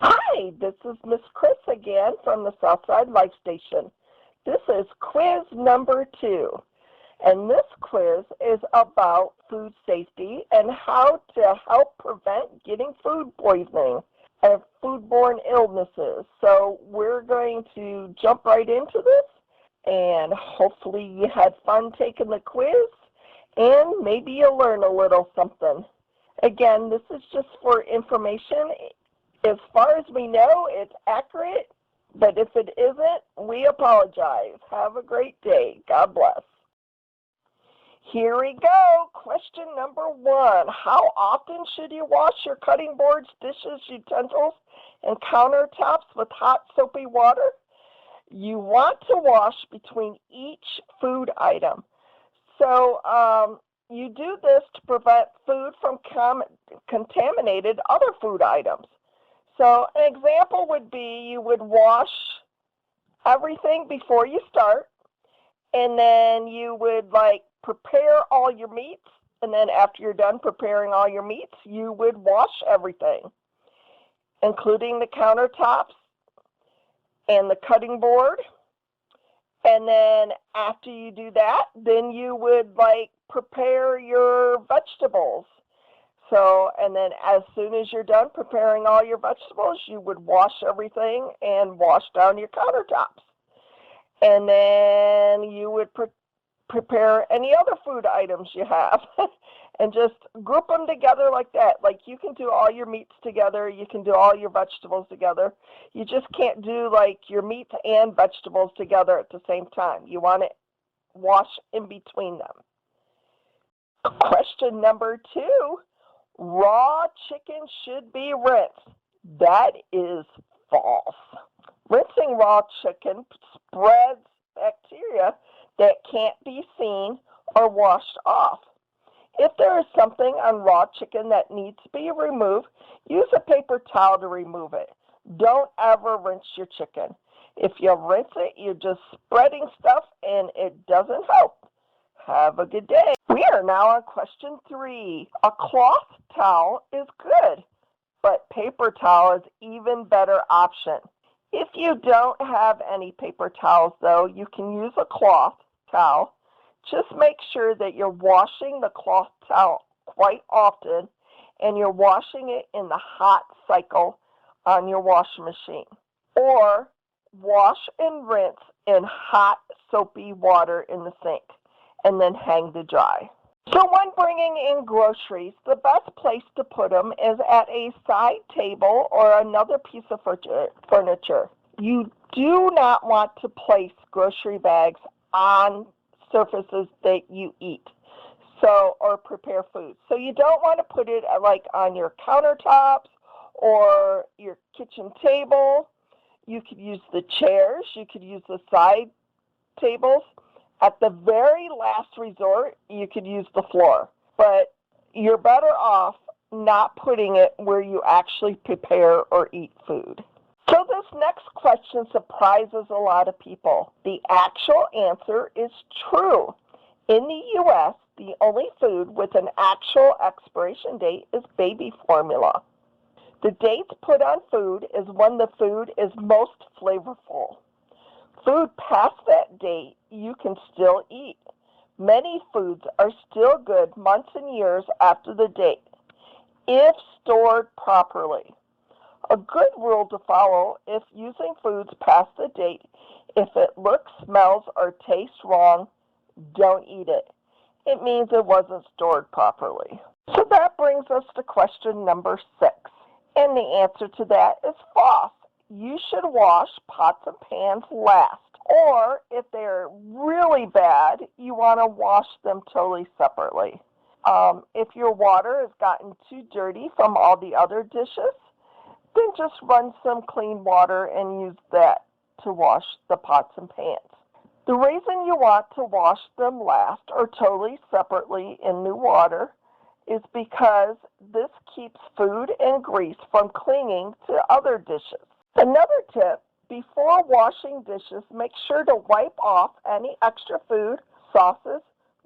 Hi, this is Miss Chris again from the Southside Life Station. This is quiz number 2, and this quiz is about food safety and how to help prevent getting food poisoning and foodborne illnesses. So we're going to jump right into this, and hopefully you had fun taking the quiz, and maybe you'll learn a little something. Again, this is just for information. As far as we know, it's accurate, but if it isn't, we apologize. Have a great day. God bless. Here we go. Question number 1. How often should you wash your cutting boards, dishes, utensils, and countertops with hot soapy water? You want to wash between each food item. So you do this to prevent food from contaminated other food items. So an example would be you would wash everything before you start, and then you would prepare all your meats, and then after you're done preparing all your meats, you would wash everything, including the countertops and the cutting board. And then after you do that, then you would prepare your vegetables. So, and then as soon as you're done preparing all your vegetables, you would wash everything and wash down your countertops. And then you would prepare any other food items you have and just group them together like that. Like you can do all your meats together, you can do all your vegetables together. You just can't do your meats and vegetables together at the same time. You want to wash in between them. Question number 2. Raw chicken should be rinsed. That is false. Rinsing raw chicken spreads bacteria that can't be seen or washed off. If there is something on raw chicken that needs to be removed, use a paper towel to remove it. Don't ever rinse your chicken. If you rinse it, you're just spreading stuff and it doesn't help. Have a good day. We are now on question 3. A cloth towel is good, but paper towel is even better option. If you don't have any paper towels, though, you can use a cloth towel. Just make sure that you're washing the cloth towel quite often and you're washing it in the hot cycle on your washing machine. Or wash and rinse in hot soapy water in the sink, and then hang to dry. So when bringing in groceries, the best place to put them is at a side table or another piece of furniture. You do not want to place grocery bags on surfaces that you eat or prepare food. So you don't want to put it on your countertops or your kitchen table. You could use the chairs, you could use the side tables. At the very last resort, you could use the floor, but you're better off not putting it where you actually prepare or eat food. So this next question surprises a lot of people. The actual answer is true. In the U.S., the only food with an actual expiration date is baby formula. The dates put on food is when the food is most flavorful. Food past that date you can still eat. Many foods are still good months and years after the date, if stored properly. A good rule to follow if using foods past the date: if it looks, smells, or tastes wrong, don't eat it. It means it wasn't stored properly. So that brings us to question number 6. And the answer to that is false. You should wash pots and pans last. Or if they're really bad, you want to wash them totally separately. If your water has gotten too dirty from all the other dishes, then just run some clean water and use that to wash the pots and pans. The reason you want to wash them last or totally separately in new water is because this keeps food and grease from clinging to other dishes. Another tip: before washing dishes, make sure to wipe off any extra food, sauces,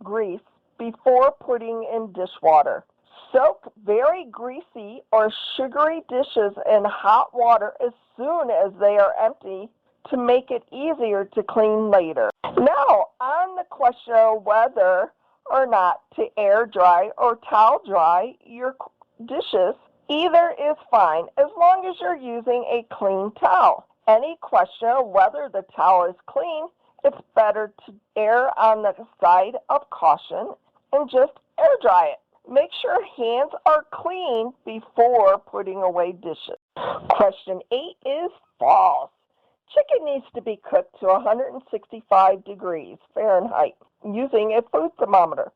grease before putting in dishwater. Soak very greasy or sugary dishes in hot water as soon as they are empty to make it easier to clean later. Now, on the question of whether or not to air dry or towel dry your dishes, either is fine as long as you're using a clean towel. Any question of whether the towel is clean, it's better to err on the side of caution and just air dry it. Make sure hands are clean before putting away dishes. Question 8 is false. Chicken needs to be cooked to 165 degrees Fahrenheit using a food thermometer.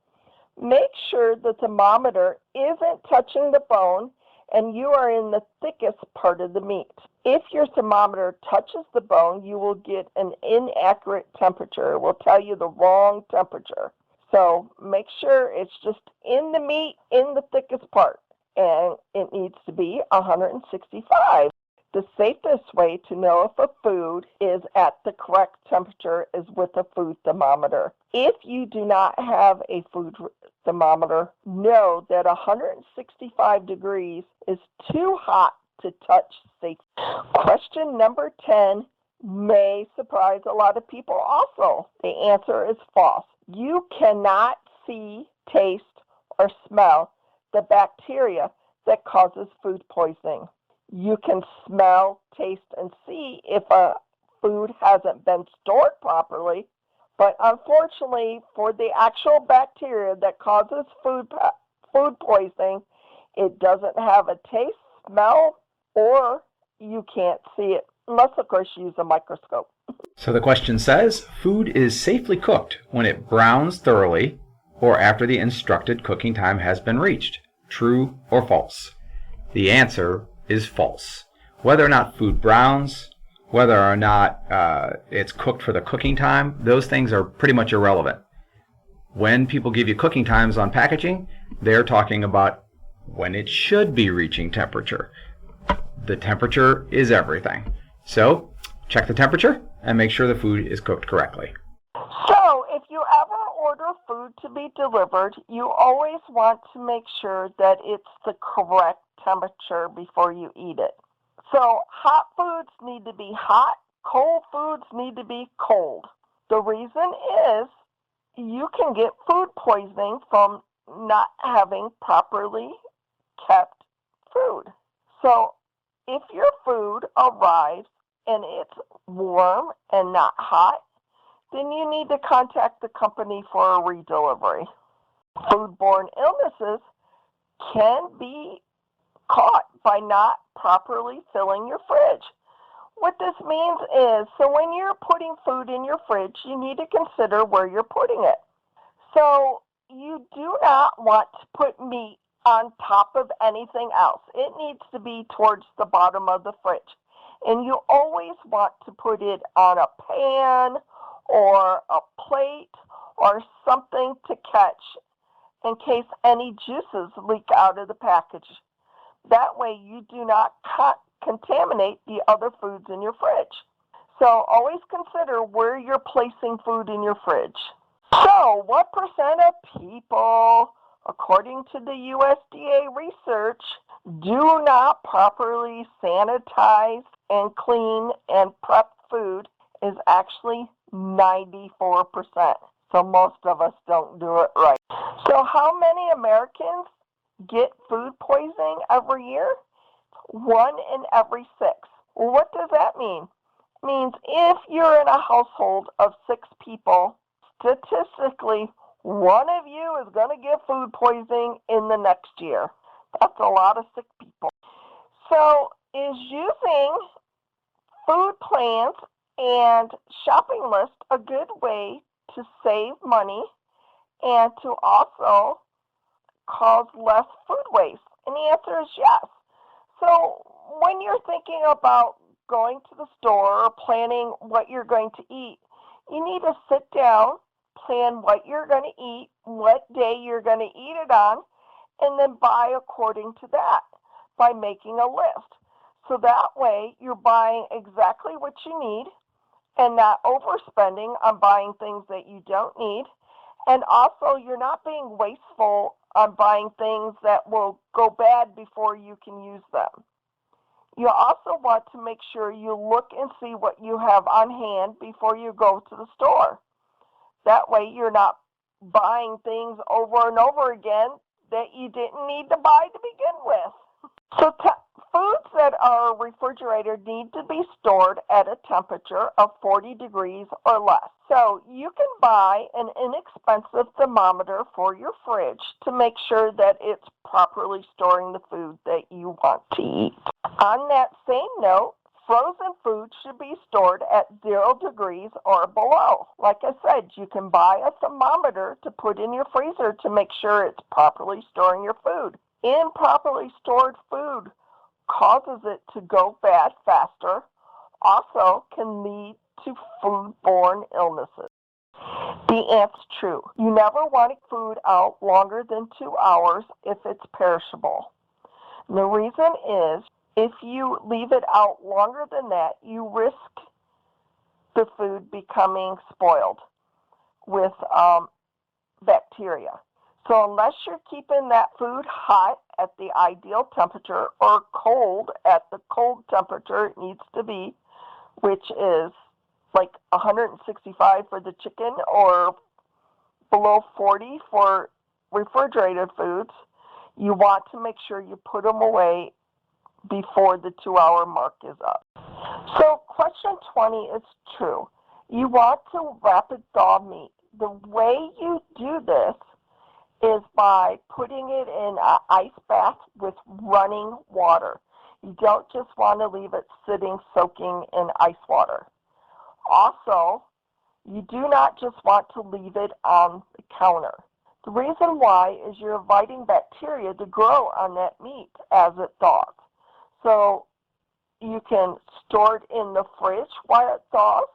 Make sure the thermometer isn't touching the bone and you are in the thickest part of the meat. If your thermometer touches the bone, you will get an inaccurate temperature. It will tell you the wrong temperature. So make sure it's just in the meat, in the thickest part, and it needs to be 165. The safest way to know if a food is at the correct temperature is with a food thermometer. If you do not have a food thermometer, know that 165 degrees is too hot to touch safely. Question number 10 may surprise a lot of people also. The answer is false. You cannot see, taste, or smell the bacteria that causes food poisoning. You can smell, taste, and see if a food hasn't been stored properly, but unfortunately for the actual bacteria that causes food poisoning, it doesn't have a taste, smell, or you can't see it, unless of course you use a microscope. So the question says, food is safely cooked when it browns thoroughly or after the instructed cooking time has been reached. True or false? The answer is false. Whether or not food browns, whether or not it's cooked for the cooking time, those things are pretty much irrelevant. When people give you cooking times on packaging, they're talking about when it should be reaching temperature. The temperature is everything. So check the temperature and make sure the food is cooked correctly. So if you ever order food to be delivered, you always want to make sure that it's the correct temperature before you eat it. So hot foods need to be hot, cold foods need to be cold. The reason is you can get food poisoning from not having properly kept food. So if your food arrives and it's warm and not hot, then you need to contact the company for a redelivery. Foodborne illnesses can be caught by not properly filling your fridge. What this means is, so when you're putting food in your fridge, you need to consider where you're putting it. So you do not want to put meat on top of anything else. It needs to be towards the bottom of the fridge. And you always want to put it on a pan or a plate or something to catch in case any juices leak out of the package. That way you do not contaminate the other foods in your fridge. So always consider where you're placing food in your fridge. So what percent of people, according to the USDA research, do not properly sanitize and clean and prep food is actually 94%. So most of us don't do it right. So how many Americans get food poisoning every year? 1 in every 6. Well, what does that mean? It means if you're in a household of 6 people, statistically, one of you is going to get food poisoning in the next year. That's a lot of sick people. So is using food plans and shopping lists a good way to save money and to also cause less food waste? And the answer is yes. So when you're thinking about going to the store or planning what you're going to eat, you need to sit down, plan what you're going to eat, what day you're going to eat it on, and then buy according to that by making a list. So that way you're buying exactly what you need and not overspending on buying things that you don't need. And also you're not being wasteful on buying things that will go bad before you can use them. You also want to make sure you look and see what you have on hand before you go to the store. That way you're not buying things over and over again that you didn't need to buy to begin with. So foods that are refrigerated need to be stored at a temperature of 40 degrees or less. So you can buy an inexpensive thermometer for your fridge to make sure that it's properly storing the food that you want to eat. On that same note, frozen food should be stored at 0 degrees or below. Like I said, you can buy a thermometer to put in your freezer to make sure it's properly storing your food. Improperly stored food causes it to go bad faster, also can lead to foodborne illnesses. The ant's true. You never want food out longer than 2 hours if it's perishable. And the reason is, if you leave it out longer than that, you risk the food becoming spoiled with bacteria. So unless you're keeping that food hot at the ideal temperature or cold at the cold temperature it needs to be, which is like 165 for the chicken or below 40 for refrigerated foods, you want to make sure you put them away before the 2-hour mark is up. So question 20 is true. You want to rapid thaw meat. The way you do this is by putting it in an ice bath with running water. You don't just want to leave it sitting soaking in ice water. Also, you do not just want to leave it on the counter. The reason why is you're inviting bacteria to grow on that meat as it thaws. So you can store it in the fridge while it thaws,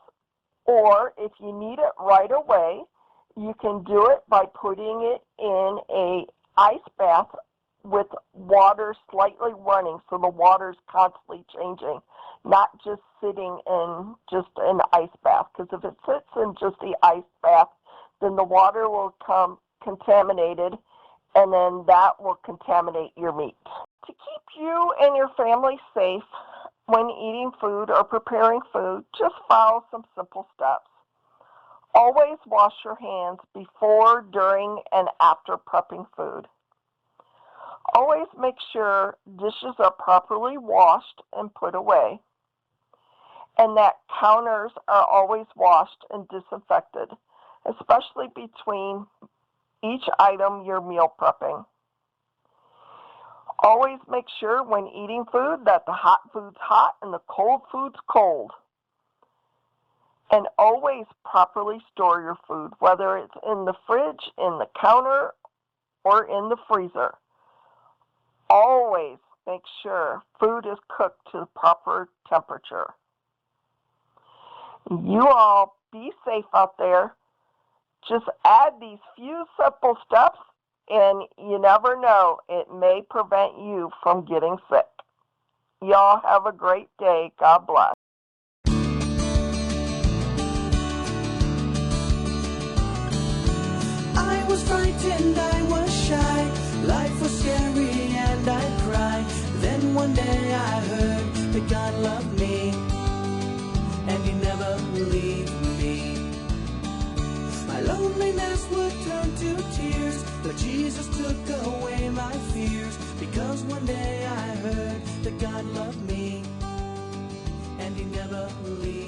or if you need it right away, you can do it by putting it in an ice bath with water slightly running, so the water's constantly changing, not just sitting in just an ice bath. Because if it sits in just the ice bath, then the water will come contaminated, and then that will contaminate your meat. To keep you and your family safe when eating food or preparing food, just follow some simple steps. Always wash your hands before, during, and after prepping food. Always make sure dishes are properly washed and put away, and that counters are always washed and disinfected, especially between each item you're meal prepping. Always make sure when eating food that the hot food's hot and the cold food's cold. And always properly store your food, whether it's in the fridge, in the counter, or in the freezer. Always make sure food is cooked to the proper temperature. You all be safe out there. Just add these few simple steps, and you never know, it may prevent you from getting sick. Y'all have a great day. God bless. I was frightened, I was shy, life was scary and I cried. Then one day I heard that God loved me and He never leave me. My loneliness would turn to tears, but Jesus took away my fears, because one day I heard that God loved me and He never leave me.